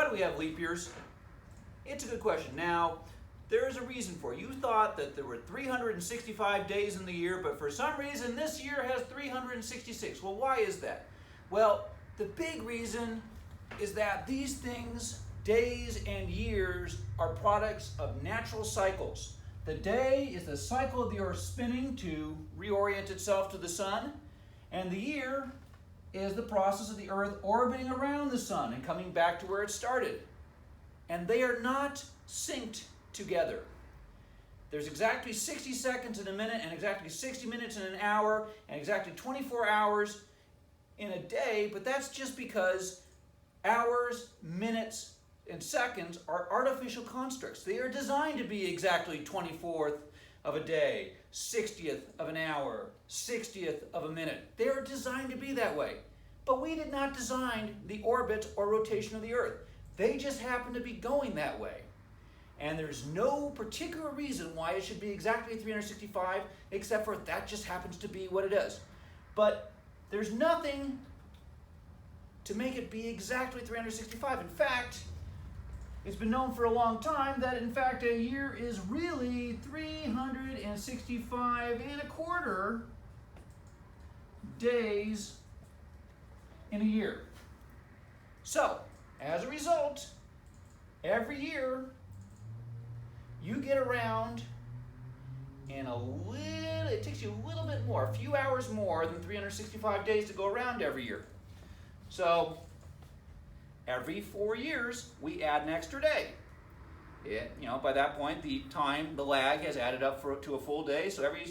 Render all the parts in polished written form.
do we have leap years? It's a good question. Now, there's a reason for it. You thought that there were 365 days in the year, but for some reason this year has 366. Well, why is that? Well, the big reason is that these things, days and years, are products of natural cycles. The day is the cycle of the Earth spinning to reorient itself to the sun, and the year is the process of the Earth orbiting around the sun and coming back to where it started. And they are not synced together. There's exactly 60 seconds in a minute, and exactly 60 minutes in an hour, and exactly 24 hours in a day, but that's just because hours, minutes, and seconds are artificial constructs. They are designed to be exactly 24th of a day, 60th of an hour, 60th of a minute. They are designed to be that way. But we did not design the orbit or rotation of the Earth. They just happen to be going that way. And there's no particular reason why it should be exactly 365, except for that just happens to be what it is. But there's nothing to make it be exactly 365. In fact, it's been known for a long time that, in fact, a year is really 365 and a quarter days in a year. So, as a result, every year you get around in it takes you a little bit more, a few hours more than 365 days to go around every year. So, every 4 years, we add an extra day. By that point, the lag has added up to a full day. So every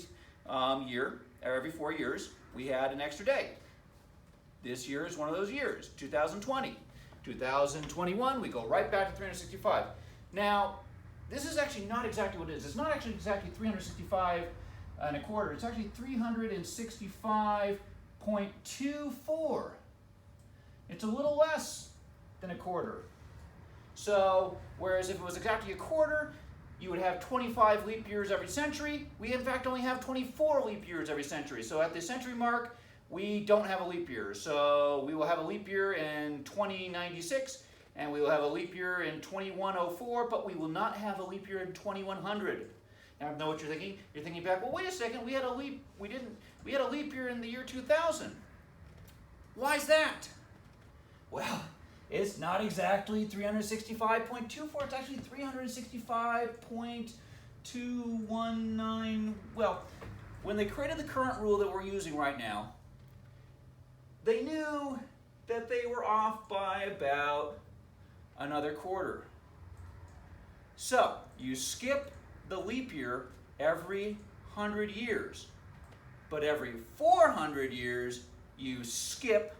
year, or every 4 years, we add an extra day. This year is one of those years, 2020. 2021, we go right back to 365. Now, this is actually not exactly what it is. It's not actually exactly 365 and a quarter. It's actually 365.24. It's a little less than a quarter. So, whereas if it was exactly a quarter, you would have 25 leap years every century. We in fact only have 24 leap years every century. So at the century mark, we don't have a leap year. So we will have a leap year in 2096, and we will have a leap year in 2104, but we will not have a leap year in 2100. Now I know what you're thinking. You're thinking back, well, wait a second, we had a leap year in the year 2000. Why is that? Well, it's not exactly 365.24, it's actually 365.219. Well, when they created the current rule that we're using right now, they knew that they were off by about another quarter. So, you skip the leap year every 100 years, but every 400 years, you skip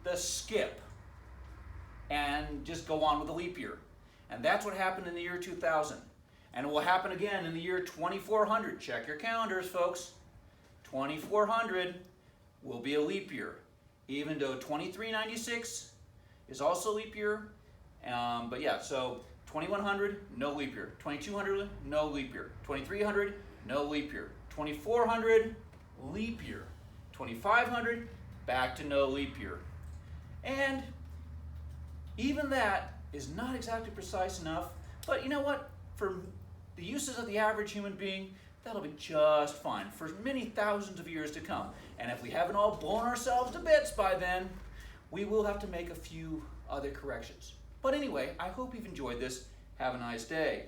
the skip and just go on with the leap year. And that's what happened in the year 2000. And it will happen again in the year 2400. Check your calendars, folks. 2400 will be a leap year, even though 2396 is also a leap year. But yeah, so 2100, no leap year. 2200, no leap year. 2300, no leap year. 2400, leap year. 2500, back to no leap year. And even that is not exactly precise enough, but you know what? For the uses of the average human being, that'll be just fine for many thousands of years to come. And if we haven't all blown ourselves to bits by then, we will have to make a few other corrections. But anyway, I hope you've enjoyed this. Have a nice day.